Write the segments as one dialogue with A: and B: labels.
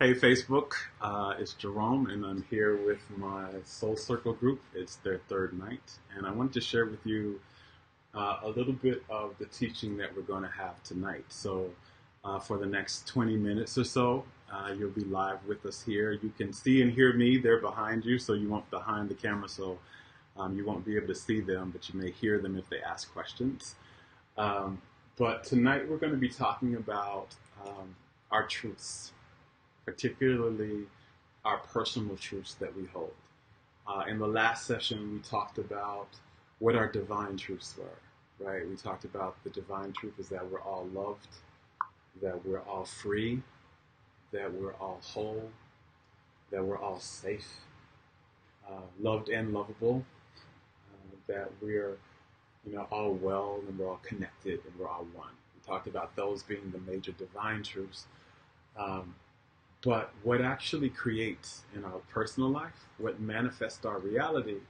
A: Hey Facebook, it's Jerome, and I'm here with my Soul Circle group. It's their third night, and I wanted to share with you a little bit of the teaching that we're going to have tonight. So, for the next 20 minutes or so, you'll be live with us here. You can see and hear me; they're behind you, so you won't behind the camera, so you won't be able to see them, but you may hear them if they ask questions. Um, but tonight, we're going to be talking about our truths, particularly our personal truths that we hold. In the last session, we talked about what our divine truths were, right? We talked about the divine truth is that we're all loved, that we're all free, that we're all whole, that we're all safe, loved and lovable, that we're all well and we're all connected and we're all one. We talked about those being the major divine truths. Um, But what actually creates in our personal life, what manifests our reality,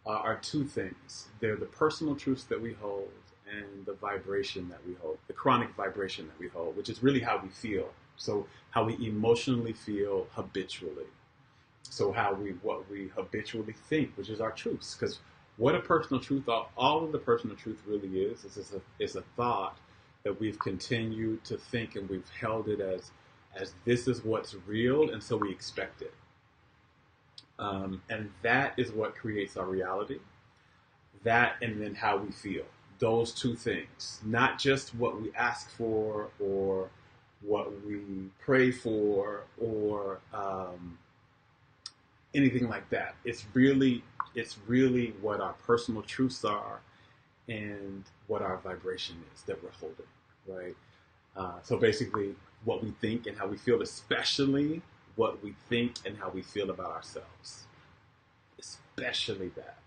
A: are two things. They're the personal truths that we hold and the vibration that we hold, the chronic vibration that we hold, which is really how we feel. So how we emotionally feel habitually. So what we habitually think, which is our truths. Because what a personal truth, all of the personal truth really is a thought that we've continued to think and we've held it as this is what's real, and so we expect it. And that is what creates our reality. That and then how we feel. Those two things, not just what we ask for or what we pray for or anything like that. It's really what our personal truths are and what our vibration is that we're holding, right? So basically, what we think and how we feel, especially what we think and how we feel about ourselves, especially that.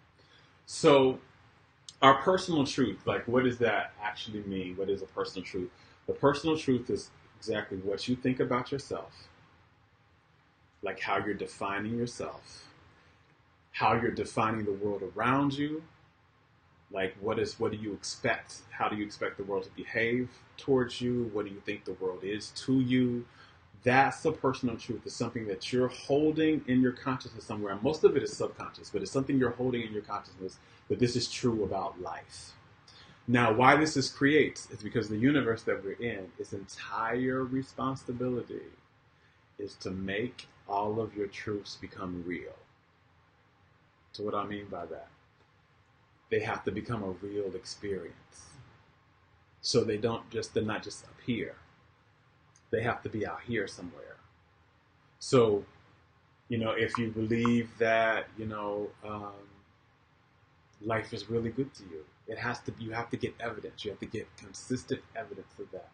A: So our personal truth, like what does that actually mean? What is a personal truth? The personal truth is exactly what you think about yourself, like how you're defining yourself, how you're defining the world around you, like what do you expect? How do you expect the world to behave towards you? What do you think the world is to you? That's the personal truth. It's something that you're holding in your consciousness somewhere. Most of it is subconscious, but it's something you're holding in your consciousness that this is true about life. Now, why this creates is because the universe that we're in, its entire responsibility is to make all of your truths become real. So what do I mean by that? They have to become a real experience. So they're not just up here. They have to be out here somewhere. So, if you believe that, life is really good to you, you have to get evidence. You have to get consistent evidence of that.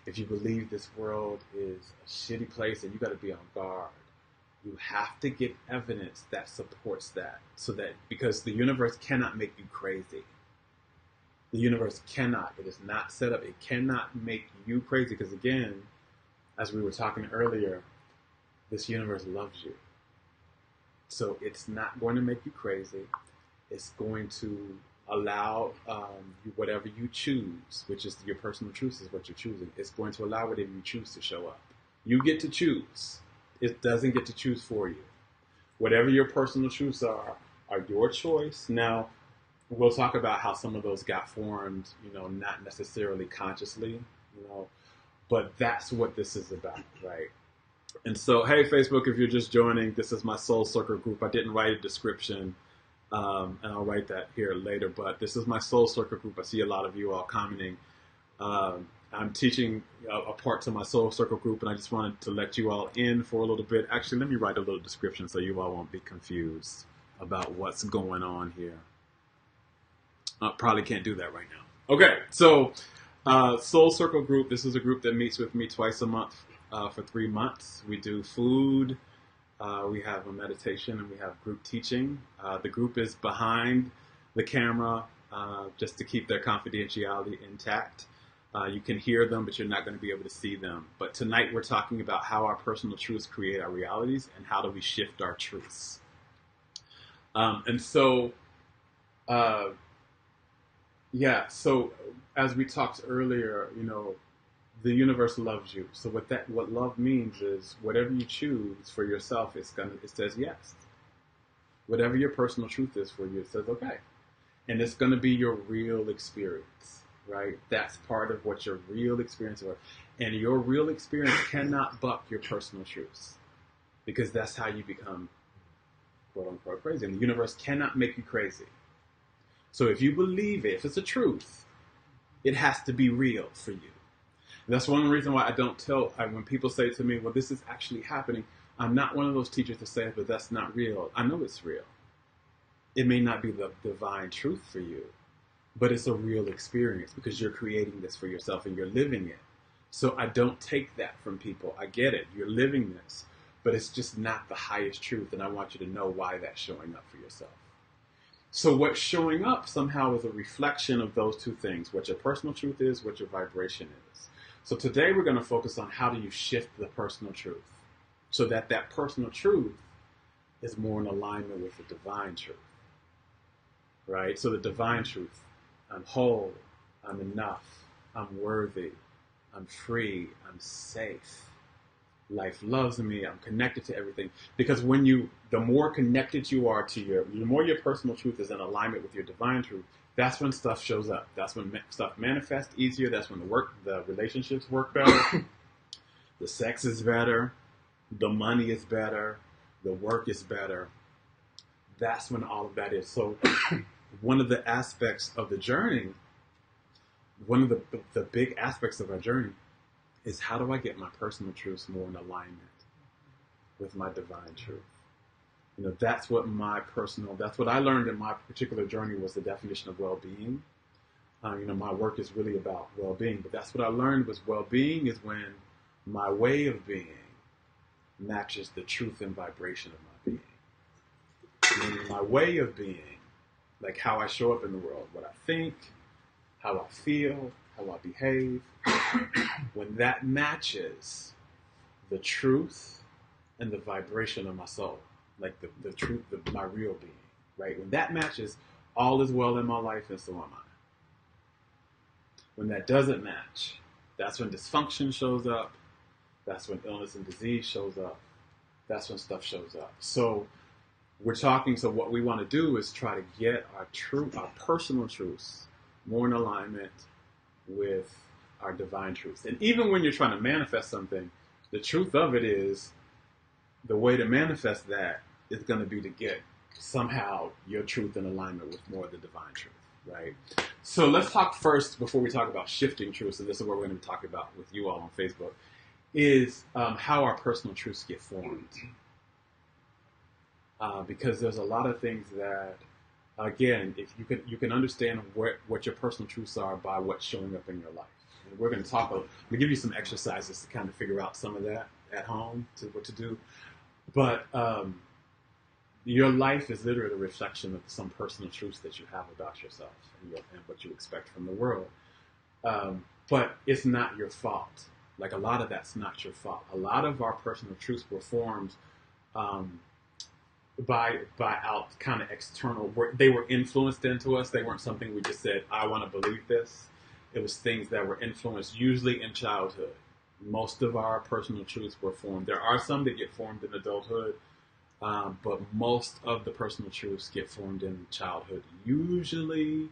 A: If you believe this world is a shitty place and you got to be on guard, you have to get evidence that supports that. Because the universe cannot make you crazy. The universe cannot. It is not set up. It cannot make you crazy because, again, as we were talking earlier, this universe loves you. So it's not going to make you crazy. It's going to allow whatever you choose, which is your personal truth is what you're choosing. It's going to allow whatever you choose to show up. You get to choose. It doesn't get to choose for you. Whatever your personal truths are your choice. Now, we'll talk about how some of those got formed, not necessarily consciously, but that's what this is about, right? And so, hey, Facebook, if you're just joining, this is my Soul Circle group. I didn't write a description, and I'll write that here later, but this is my Soul Circle group. I see a lot of you all commenting. I'm teaching a part to my Soul Circle group, and I just wanted to let you all in for a little bit. Actually, let me write a little description so you all won't be confused about what's going on here. Probably can't do that right now. Okay, so Soul Circle group, this is a group that meets with me twice a month for 3 months. We do food, we have a meditation, and we have group teaching. The group is behind the camera just to keep their confidentiality intact. You can hear them, but you're not going to be able to see them. But tonight we're talking about how our personal truths create our realities and how do we shift our truths. So as we talked earlier, the universe loves you. So what love means is whatever you choose for yourself, it says yes. Whatever your personal truth is for you, it says okay. And it's going to be your real experience, right? That's part of what your real experience is. And your real experience cannot buck your personal truths, because that's how you become quote unquote crazy. And the universe cannot make you crazy. So if you believe it, if it's a truth, it has to be real for you. And that's one reason why I don't tell, when people say to me, well, this is actually happening, I'm not one of those teachers to say, but that's not real. I know it's real. It may not be the divine truth for you, but it's a real experience because you're creating this for yourself and you're living it. So I don't take that from people. I get it. You're living this, but it's just not the highest truth. And I want you to know why that's showing up for yourself. So what's showing up somehow is a reflection of those two things, what your personal truth is, what your vibration is. So today we're going to focus on how do you shift the personal truth so that that personal truth is more in alignment with the divine truth, right? So the divine truth, I'm whole, I'm enough, I'm worthy, I'm free, I'm safe. Life loves me, I'm connected to everything. Because the more connected you are to the more your personal truth is in alignment with your divine truth, that's when stuff shows up. That's when stuff manifests easier. That's when the relationships work better. The sex is better. The money is better. The work is better. That's when all of that is. So one of the aspects of the journey, one of the big aspects of our journey is how do I get my personal truths more in alignment with my divine truth? That's what I learned in my particular journey was the definition of well-being. My work is really about well-being, but that's what I learned was well-being is when my way of being matches the truth and vibration of my being. Meaning my way of being, like how I show up in the world, what I think, how I feel, how I behave, when that matches the truth and the vibration of my soul, like the truth of my real being, right? When that matches, all is well in my life and so am I. When that doesn't match, that's when dysfunction shows up. That's when illness and disease shows up. That's when stuff shows up. So what we want to do is try to get our personal truths more in alignment with our divine truths. And even when you're trying to manifest something, the truth of it is the way to manifest that is going to be to get somehow your truth in alignment with more of the divine truth, right? So let's talk first, before we talk about shifting truths, and this is what we're going to be talking about with you all on Facebook, is how our personal truths get formed. Because there's a lot of things that, again, if you can understand what your personal truths are by what's showing up in your life. And we're going to I'm going to give you some exercises to kind of figure out some of that at home, what to do. But your life is literally a reflection of some personal truths that you have about yourself and what you expect from the world. But it's not your fault. Like a lot of that's not your fault. A lot of our personal truths were formed by out kind of external. They were influenced into us. They weren't something we just said, I want to believe this. It was things that were influenced usually in childhood. Most of our personal truths were formed. There are some that get formed in adulthood, but most of the personal truths get formed in childhood. Usually,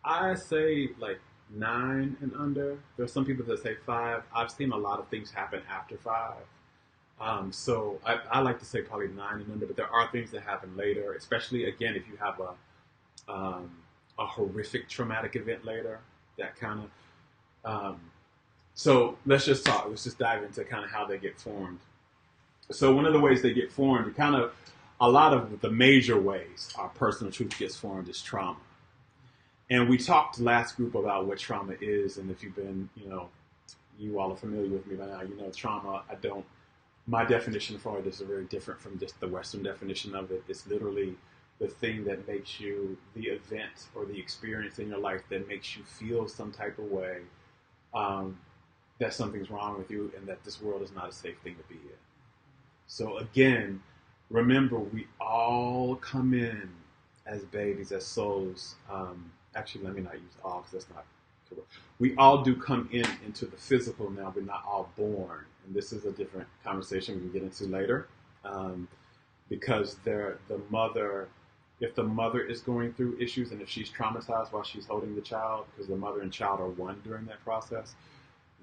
A: I say like 9 and under. There's some people that say 5. I've seen a lot of things happen after 5. So I like to say probably 9 and under, but there are things that happen later, especially, again, if you have a horrific traumatic event later, that kind of... so let's just talk. Let's just dive into kind of how they get formed. So one of the ways they get formed, a lot of the major ways our personal truth gets formed is trauma. And we talked last group about what trauma is, and if you've been, you all are familiar with me by now, trauma, my definition for it is very different from just the Western definition of it. It's literally the thing that makes you, the event or the experience in your life that makes you feel some type of way, that something's wrong with you and that this world is not a safe thing to be in. So again, remember, we all come in as babies, as souls. Actually, let me not use all because that's not We all do come into the physical now. We're not all born, and this is a different conversation we can get into later, because the mother, if the mother is going through issues and if she's traumatized while she's holding the child, because the mother and child are one during that process,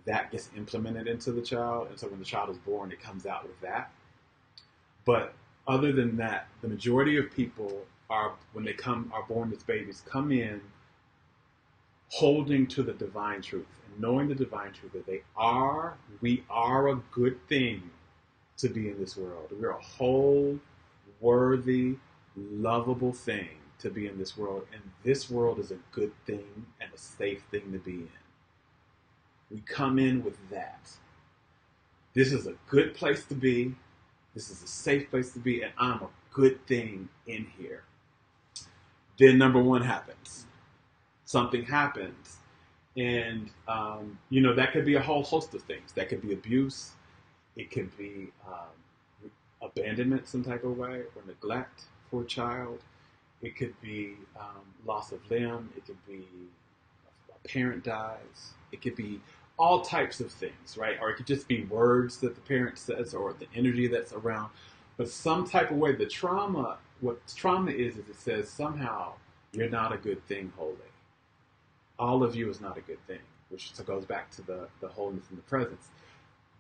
A: that gets implemented into the child, and so when the child is born, it comes out with that. But other than that, the majority of people are, when they are born as babies, come in holding to the divine truth and knowing the divine truth that we are a good thing to be in this world. We're a whole, worthy, lovable thing to be in this world, and this world is a good thing and a safe thing to be in. We come in with that. This is a good place to be. This is a safe place to be, and I'm a good thing in here. Then number one happens. Something happens. And, that could be a whole host of things. That could be abuse. It could be abandonment some type of way, or neglect for a child. It could be loss of limb. It could be a parent dies. It could be all types of things, right? Or it could just be words that the parent says or the energy that's around. But some type of way, what trauma is it says somehow you're not a good thing wholly. All of you is not a good thing, which goes back to the wholeness and the presence.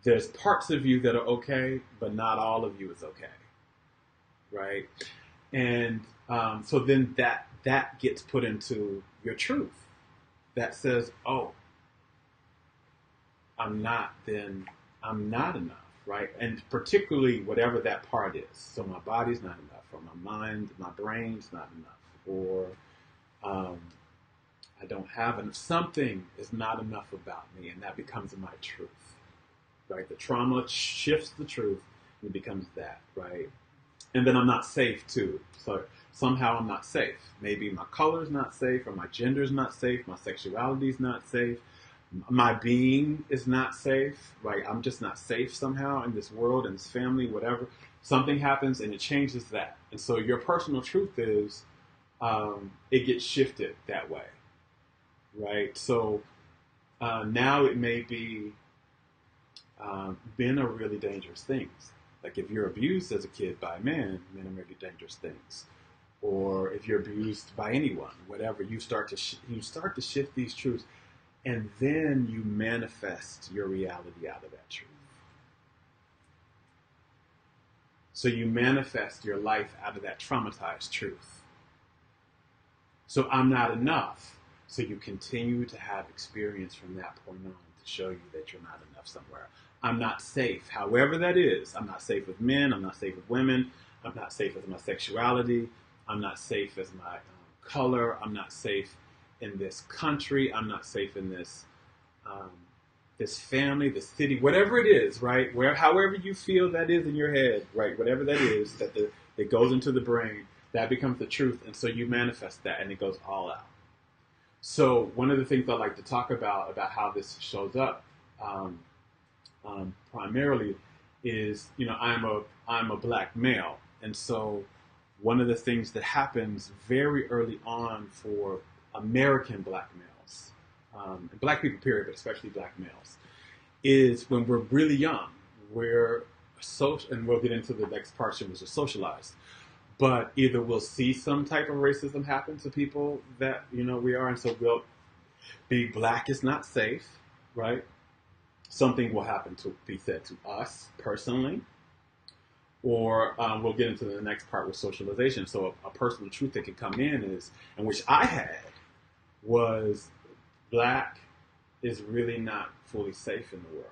A: There's parts of you that are okay, but not all of you is okay, right? And so then that gets put into your truth. That says, oh, I'm not enough, right? And particularly whatever that part is. So my body's not enough, or my mind, my brain's not enough, or I don't have enough. Something is not enough about me, and that becomes my truth, right? The trauma shifts the truth, and it becomes that, right? And then I'm not safe too. So somehow I'm not safe. Maybe my color's not safe, or my gender's not safe, my sexuality's not safe, my being is not safe, right? I'm just not safe somehow in this world, in this family, whatever. Something happens and it changes that. And so your personal truth is, it gets shifted that way, right? So now it may be been a really dangerous things. Like if you're abused as a kid by men are really dangerous things. Or if you're abused by anyone, whatever, you start to shift these truths. And then you manifest your reality out of that truth. So you manifest your life out of that traumatized truth. So I'm not enough. So you continue to have experience from that point on to show you that you're not enough somewhere. I'm not safe, however that is. I'm not safe with men. I'm not safe with women. I'm not safe with my sexuality. I'm not safe as my color. I'm not safe in this country. I'm not safe in this this family, this city, whatever it is, right? However you feel that is in your head, right? Whatever that is that goes into the brain, that becomes the truth, and so you manifest that, and it goes all out. So one of the things I like to talk about how this shows up primarily is, I'm a black male, and so one of the things that happens very early on for American black males, black people period, but especially black males, is when we're really young, and we'll get into the next part, which is socialized, but either we'll see some type of racism happen to people that, we are, and so we'll be black is not safe, right? Something will happen to be said to us personally, or we'll get into the next part with socialization. So a personal truth that can come in is, and which I had, was black is really not fully safe in the world.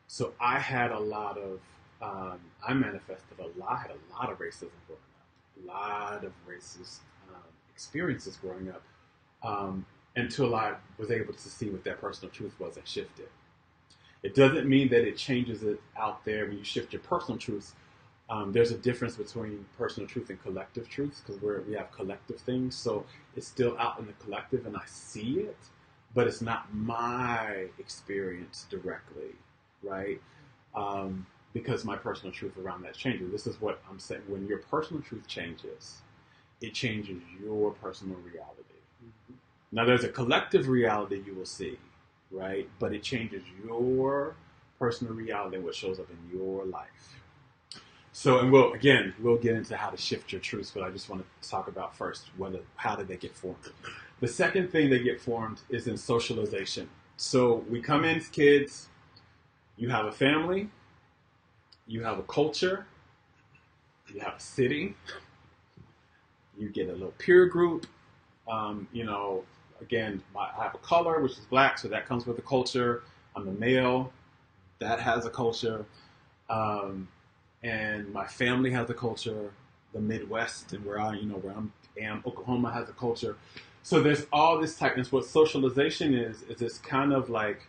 A: So I had I manifested I had a lot of racism growing up, a lot of racist experiences growing up, until I was able to see what that personal truth was and shift it. It doesn't mean that it changes it out there when you shift your personal truths. There's a difference between personal truth and collective truths, because we have collective things. So it's still out in the collective, and I see it, but it's not my experience directly, right? Because my personal truth around that changes. This is what I'm saying. When your personal truth changes, it changes your personal reality. Mm-hmm. Now, there's a collective reality you will see, right? But it changes your personal reality and what shows up in your life. So, and we'll get into how to shift your truths, but I just want to talk about first how did they get formed. The second thing they get formed is in socialization. So we come in as kids, you have a family, you have a culture, you have a city, you get a little peer group. Again, I have a color, which is black, so that comes with the culture. I'm a male, that has a culture. And my family has a culture. The Midwest and where I am, Oklahoma has a culture. So there's all this tightness. What socialization is this kind of like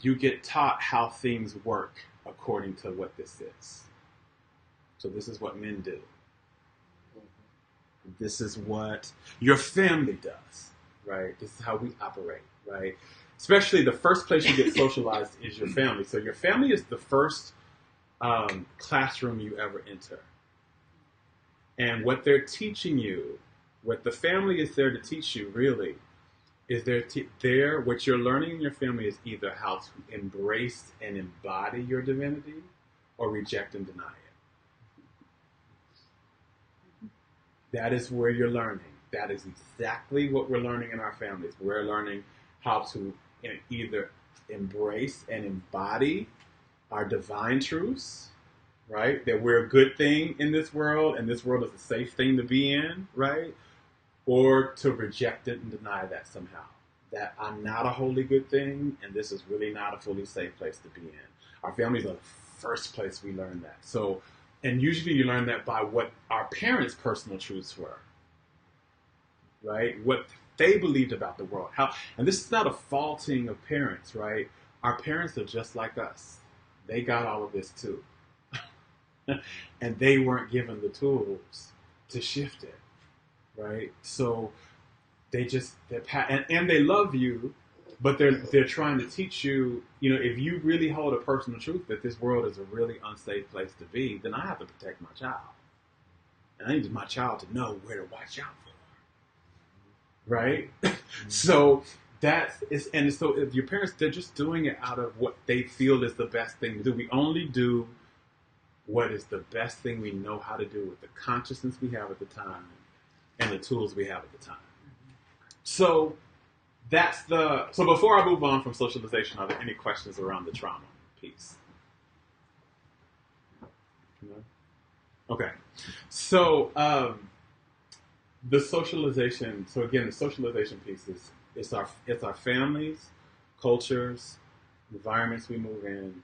A: you get taught how things work according to what this is. So this is what men do. This is what your family does, right? This is how we operate, right? Especially the first place you get socialized is your family. So your family is the first classroom you ever enter. And what they're teaching you, what the family is there to teach you really, is what you're learning in your family is either how to embrace and embody your divinity or reject and deny it. That is where you're learning. That is exactly what we're learning in our families. We're learning how to either embrace and embody our divine truths, right? That we're a good thing in this world, and this world is a safe thing to be in, right? Or to reject it and deny that somehow. That I'm not a wholly good thing, and this is really not a fully safe place to be in. Our families are the first place we learn that. So, and usually you learn that by what our parents' personal truths were, right? What they believed about the world. And this is not a faulting of parents, right? Our parents are just like us. They got all of this too. And they weren't given the tools to shift it, right? So and they love you, but they're trying to teach you, if you really hold a personal truth that this world is a really unsafe place to be, then I have to protect my child. And I need my child to know where to watch out for, right? So so if your parents, they're just doing it out of what they feel is the best thing to do. We only do what is the best thing we know how to do with the consciousness we have at the time and the tools we have at the time. So so before I move on from socialization, are there any questions around the trauma piece? No? Okay. So the socialization piece is it's our families, cultures, environments we move in,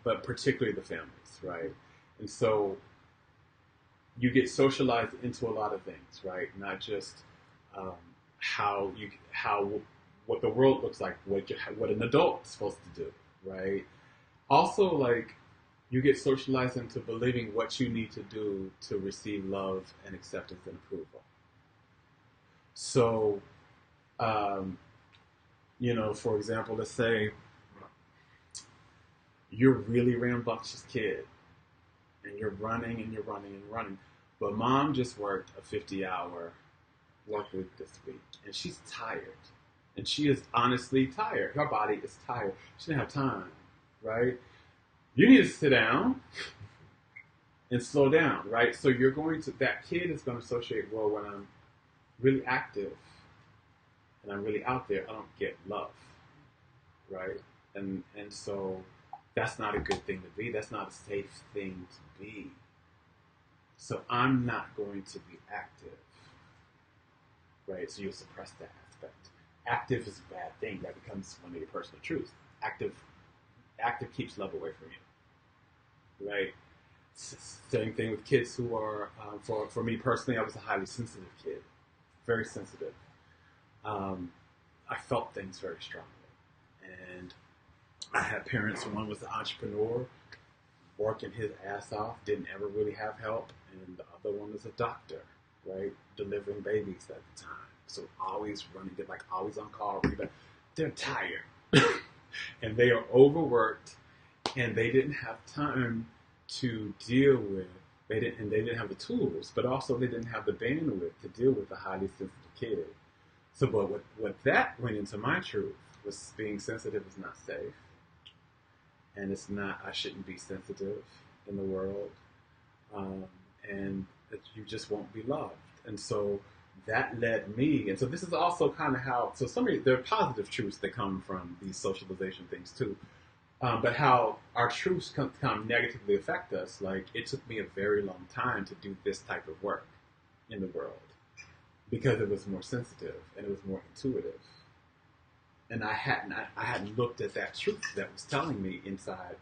A: but particularly the families, right? And so you get socialized into a lot of things, right? Not just what the world looks like, what an adult is supposed to do, right? Also, like, you get socialized into believing what you need to do to receive love and acceptance and approval. So, for example, let's say you're a really rambunctious kid, and you're running and you're running and running, but mom just worked a 50-hour work week this week, and she's tired, and she is honestly tired. Her body is tired. She doesn't have time, right? You need to sit down and slow down, right? So that kid is going to associate, well, when I'm really active and I'm really out there, I don't get love, right? And so that's not a good thing to be. That's not a safe thing to be. So I'm not going to be active, right? So you'll suppress that aspect. Active is a bad thing. That becomes one of your personal truths. Active keeps love away from you, right? Same thing with kids who are, for me personally, I was a highly sensitive kid, very sensitive. I felt things very strongly. And I had parents, one was an entrepreneur, working his ass off, didn't ever really have help, and the other one was a doctor, right, delivering babies at the time. So always running, always on call. They're tired, and they are overworked, and they didn't have time to deal with They didn't have the tools, but also they didn't have the bandwidth to deal with a highly sensitive kid. So, but what that went into my truth was being sensitive is not safe, and it's not. I shouldn't be sensitive in the world, and that you just won't be loved. And so that led me. And so this is also kind of how. So there are positive truths that come from these socialization things too. But how our truths kind of negatively affect us, like it took me a very long time to do this type of work in the world because it was more sensitive and it was more intuitive. And I hadn't looked at that truth that was telling me inside,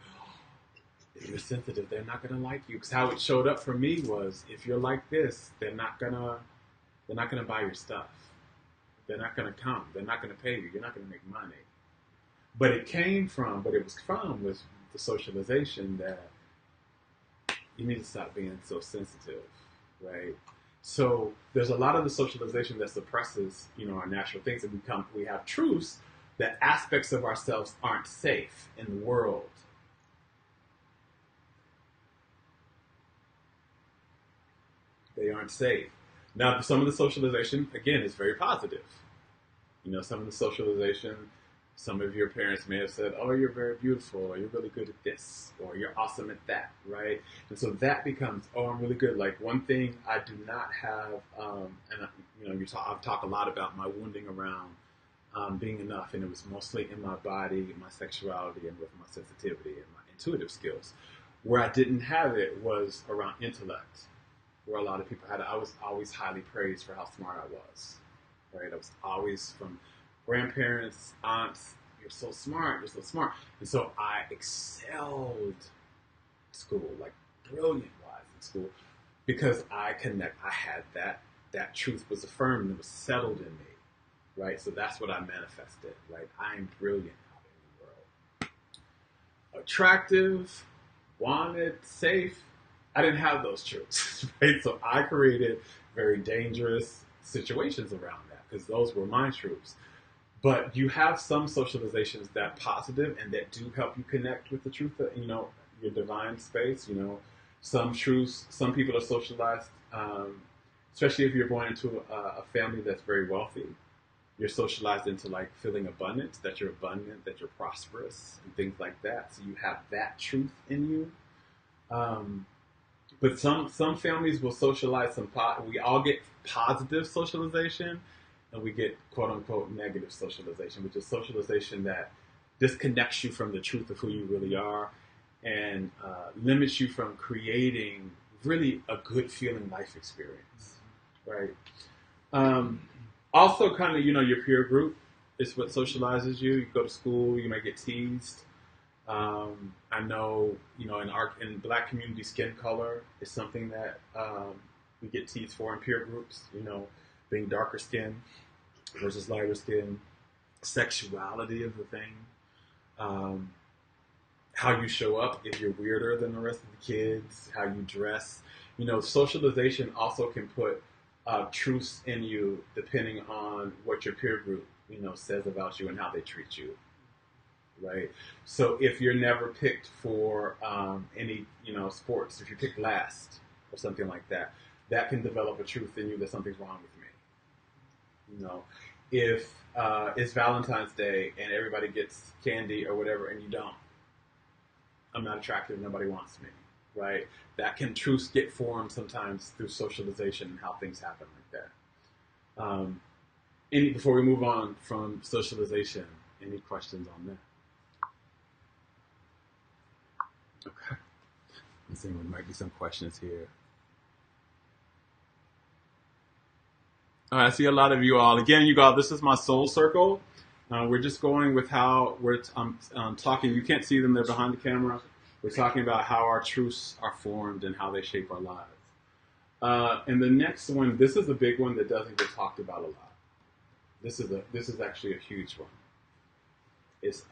A: if you're sensitive, they're not gonna like you. Because how it showed up for me was, if you're like this, they're not gonna buy your stuff. They're not gonna come. They're not gonna pay you. You're not gonna make money. But it was from was the socialization that you need to stop being so sensitive, right? So there's a lot of the socialization that suppresses, our natural things, and we have truths that aspects of ourselves aren't safe in the world. They aren't safe. Now, some of the socialization, again, is very positive. Some of the socialization, some of your parents may have said, oh, you're very beautiful, or you're really good at this, or you're awesome at that, right? And so that becomes, oh, I'm really good. Like one thing I do not have, I've talked a lot about my wounding around being enough, and it was mostly in my body, my sexuality, and with my sensitivity and my intuitive skills. Where I didn't have it was around intellect, where a lot of people had it. I was always highly praised for how smart I was, right? I was always from grandparents, aunts, you're so smart, you're so smart. And so I excelled in school, like brilliant-wise in school, because I had that truth was affirmed and it was settled in me, right? So that's what I manifested, right? I'm brilliant out in the world. Attractive, wanted, safe, I didn't have those truths, right? So I created very dangerous situations around that because those were my truths. But you have some socializations that positive and that do help you connect with the truth that, your divine space. Some truths, some people are socialized, especially if you're born into a family that's very wealthy. You're socialized into like feeling abundant, that you're prosperous and things like that. So you have that truth in you. But some families will socialize we all get positive socialization, and we get quote unquote negative socialization, which is socialization that disconnects you from the truth of who you really are and limits you from creating really a good feeling life experience, right? Also, kind of, your peer group is what socializes you. You go to school, you may get teased. I know, in Black community, skin color is something that we get teased for in peer groups. Being darker skin versus lighter skin, sexuality is a thing. How you show up if you're weirder than the rest of the kids, how you dress. Socialization also can put truths in you depending on what your peer group, says about you and how they treat you. Right. So if you're never picked for any, sports, if you're picked last or something like that, that can develop a truth in you that something's wrong with me. If it's Valentine's Day and everybody gets candy or whatever and you don't, I'm not attractive, nobody wants me, right? That can truths get formed sometimes through socialization and how things happen like that. Before we move on from socialization, any questions on that? Okay. Let's see, there might be some questions here. All right, I see a lot of you all. Again, you all, this is my soul circle. We're just going with how we're talking. You can't see them, they're behind the camera. We're talking about how our truths are formed and how they shape our lives. And the next one, this is a big one that doesn't get talked about a lot. This is actually a huge one. It's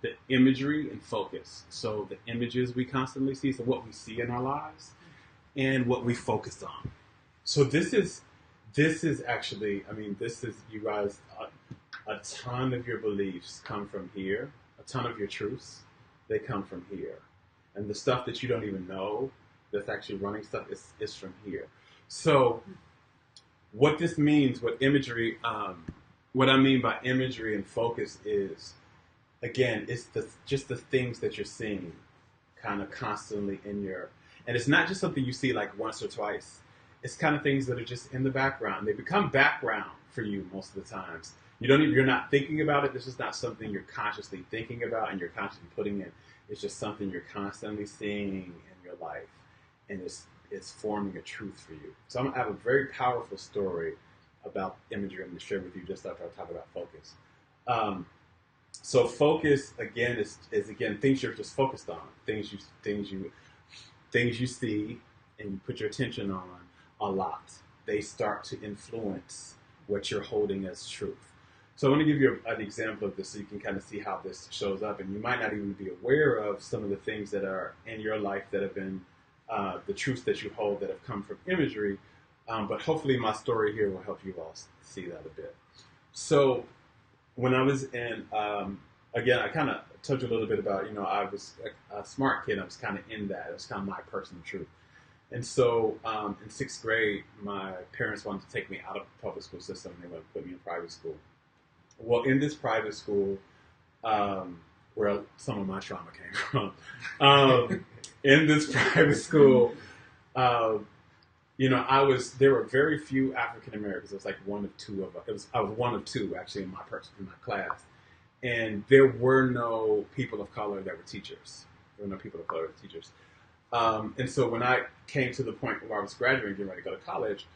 A: the imagery and focus. So the images we constantly see, so what we see in our lives and what we focus on. So this is actually, you guys, a ton of your beliefs come from here. A ton of your truths, they come from here. And the stuff that you don't even know that's actually running stuff is from here. So what this means, what imagery, what I mean by imagery and focus is, again, it's just the things that you're seeing kind of constantly in your, and it's not just something you see like once or twice. It's kind of things that are just in the background. They become background for you most of the times. You're not thinking about it. This is not something you're consciously thinking about and you're consciously putting in. It's just something you're constantly seeing in your life, and it's forming a truth for you. So I have a very powerful story about imagery I'm going to share with you just after I talk about focus. So focus again is again things you're just focused on, things you see and you put your attention on a lot. They start to influence what you're holding as truth. So I want to give you an example of this so you can kind of see how this shows up, and you might not even be aware of some of the things that are in your life that have been the truths that you hold that have come from imagery, but hopefully my story here will help you all see that a bit. So when I was in, again, I kind of told you a little bit about, I was a smart kid. I was kind of in that. It was kind of my personal truth. And so in 6th grade, my parents wanted to take me out of the public school system. They wanted to put me in private school. Well, in this private school, where some of my trauma came from, in this private school, there were very few African Americans. It was like one of two of us. I was one of two actually in my class, and there were no people of color that were teachers. There were no people of color that were teachers. And so when I came to the point where I was graduating, getting ready to go to college,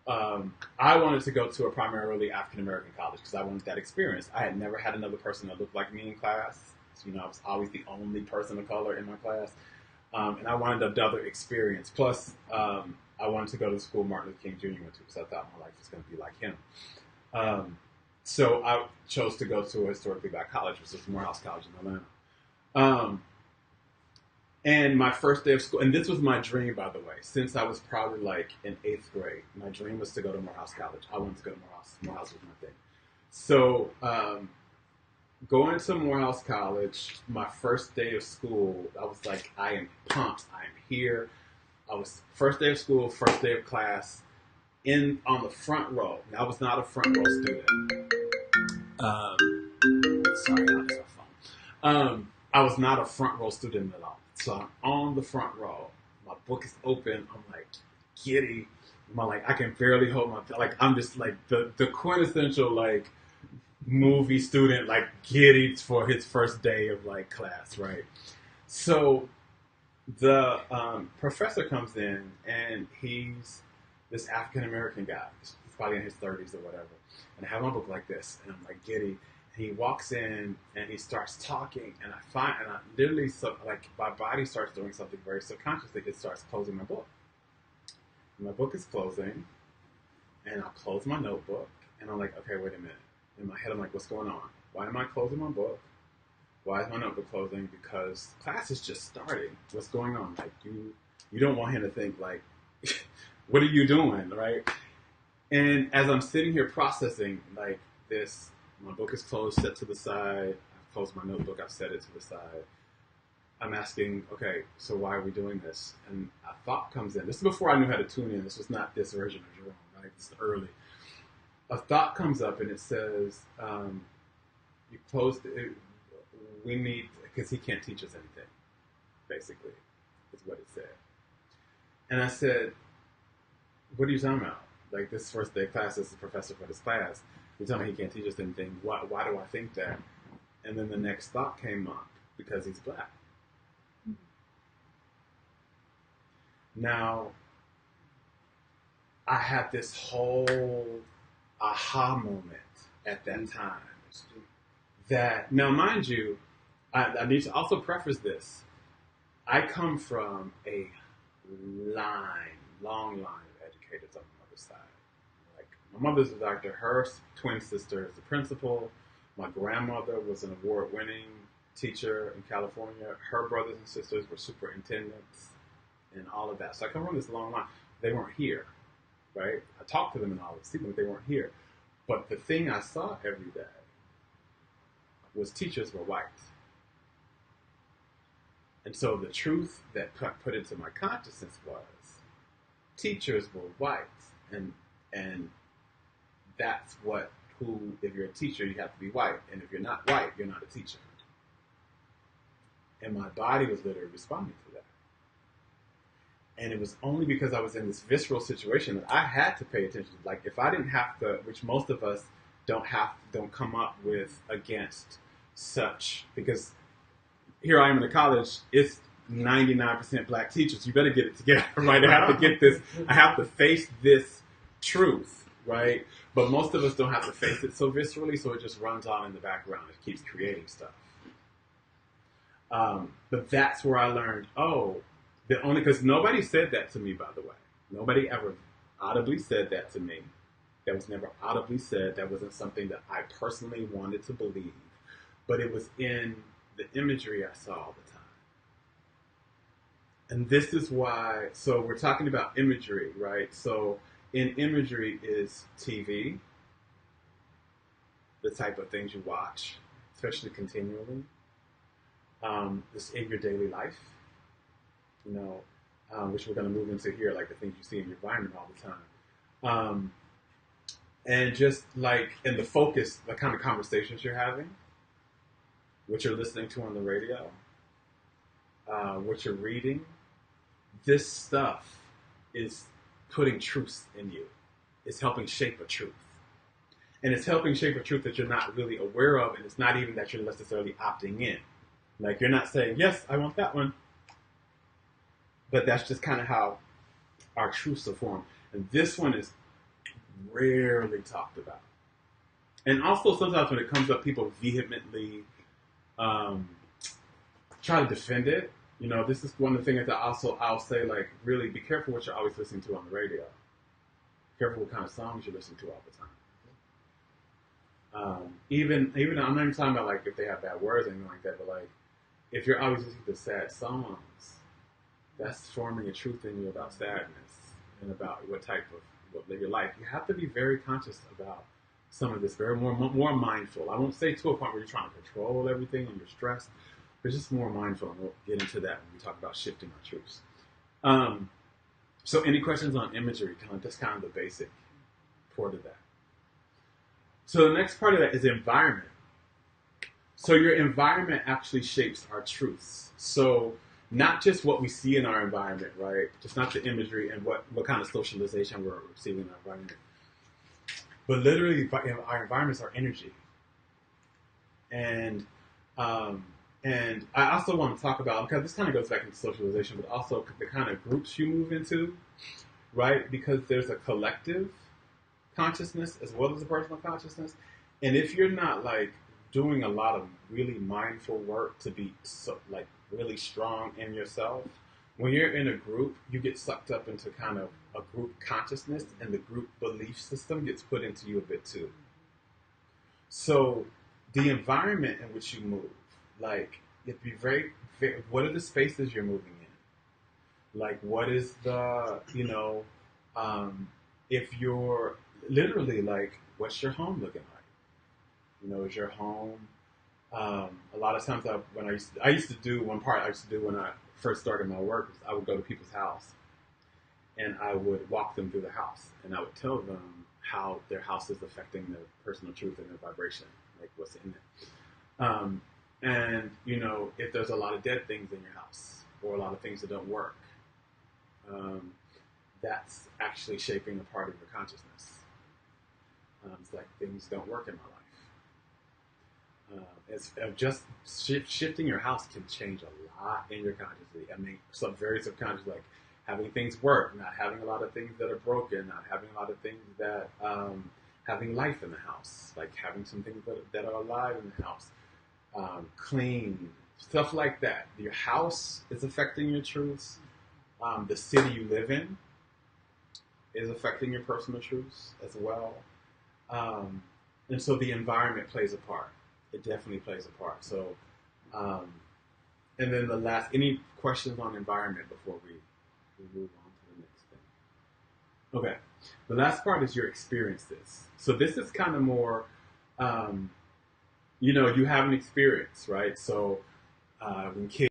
A: I wanted to go to a primarily African American college because I wanted that experience. I had never had another person that looked like me in class. So, I was always the only person of color in my class. And I wanted another experience. Plus, I wanted to go to the school Martin Luther King Jr. went to because I thought my life was going to be like him. So I chose to go to a historically black college, which was Morehouse College in Atlanta. And my first day of school, and this was my dream, by the way, since I was probably like in 8th grade. My dream was to go to Morehouse College. I wanted to go to Morehouse. Morehouse was my thing. So going to Morehouse College, my first day of school, I was like, I am pumped. I am here. I was first day of school, first day of class, on the front row. Now, I was not a front row student. Sorry, that was my phone. I was not a front row student at all. So I'm on the front row. My book is open. I'm like giddy. I can barely hold my, I'm just like the quintessential movie student, giddy for his first day of class, right? So the professor comes in and he's this African American guy. He's probably in his 30s or whatever. And I have my book like this, and I'm giddy. He walks in and he starts talking, and I literally, my body starts doing something very subconsciously. It starts closing my book. And my book is closing, and I close my notebook, and I'm like, okay, wait a minute. In my head, I'm like, what's going on? Why am I closing my book? Why is my notebook closing? Because class is just starting. What's going on? You don't want him to think what are you doing, right? And as I'm sitting here processing this. My book is closed, set to the side. I've closed my notebook, I've set it to the side. I'm asking, okay, so why are we doing this? And a thought comes in. This is before I knew how to tune in. This was not this version of Jerome, right? This is early. A thought comes up and it says, you closed it. We need, because he can't teach us anything, basically, is what it said. And I said, what are you talking about? This first day of class, this is the professor for this class. You're telling me he can't teach us anything. Why do I think that? And then the next thought came up, because he's black. Now, I had this whole aha moment at that time. That, now mind you, I need to also preface this. I come from a long line of educators on the other side. My mother's a doctor. Her twin sister is a principal. My grandmother was an award-winning teacher in California. Her brothers and sisters were superintendents and all of that. So I come from this long line. They weren't here, right? I talked to them and all this, but they weren't here. But the thing I saw every day was teachers were white. And so the truth that put into my consciousness was teachers were white, and that's what who if you're a teacher you have to be white, and if you're not white you're not a teacher. And my body was literally responding to that. And it was only because I was in this visceral situation that I had to pay attention. Like if I didn't have to, which most of us don't come up with against such, because here I am in the college, it's 99% black teachers. You better get it together, right? I have to get this, I have to face this truth, right? But most of us don't have to face it so viscerally, so it just runs on in the background. It keeps creating stuff. But that's where I learned, because nobody said that to me, by the way. Nobody ever audibly said that to me. That was never audibly said. That wasn't something that I personally wanted to believe. But it was in the imagery I saw all the time. And this is why, so we're talking about imagery, right? So in imagery is TV, the type of things you watch, especially continually. This in your daily life, which we're going to move into here, like the things you see in your environment all the time. And just like in the focus, the kind of conversations you're having, what you're listening to on the radio, what you're reading, this stuff is putting truth in you. It's helping shape a truth. And it's helping shape a truth that you're not really aware of, and it's not even that you're necessarily opting in. Like you're not saying, yes, I want that one. But that's just kind of how our truths are formed. And this one is rarely talked about. And also sometimes when it comes up, people vehemently try to defend it. This is one of the things that I'll say, like, really be careful what you're always listening to on the radio. Be careful what kind of songs you're listening to all the time. Even I'm not even talking about like if they have bad words or anything like that, but like if you're always listening to sad songs, that's forming a truth in you about sadness and about what live your life. You have to be very conscious about some of this, very more mindful. I won't say to a point where you're trying to control everything and you're stressed, but just more mindful, and we'll get into that when we talk about shifting our truths. So any questions on imagery? That's kind of the basic part of that. So the next part of that is environment. So your environment actually shapes our truths. So not just what we see in our environment, right? Just not the imagery and what kind of socialization we're receiving in our environment. But literally, our environments are energy. And I also want to talk about, because this kind of goes back into socialization, but also the kind of groups you move into, right? Because there's a collective consciousness as well as a personal consciousness. And if you're not like doing a lot of really mindful work to be really strong in yourself, when you're in a group, you get sucked up into kind of a group consciousness, and the group belief system gets put into you a bit too. So the environment in which you move, like, it'd be very, very, what are the spaces you're moving in? Like, what is the, if you're literally like, what's your home looking like? Is your home, a lot of times I used to do when I first started my work, I would go to people's house and I would walk them through the house and I would tell them how their house is affecting their personal truth and their vibration, like what's in it. And, if there's a lot of dead things in your house or a lot of things that don't work, that's actually shaping a part of your consciousness. It's like things don't work in my life. It's just shifting your house can change a lot in your consciousness. I mean, some very subconscious, like having things work, not having a lot of things that are broken, not having a lot of things that, having life in the house, like having some things that are alive in the house, clean, stuff like that. Your house is affecting your truths. The city you live in is affecting your personal truths as well. And so the environment plays a part. It definitely plays a part. So, and then any questions on environment before we move on to the next thing? Okay. The last part is your experiences. So this is kind of more, you have an experience, right? So when kids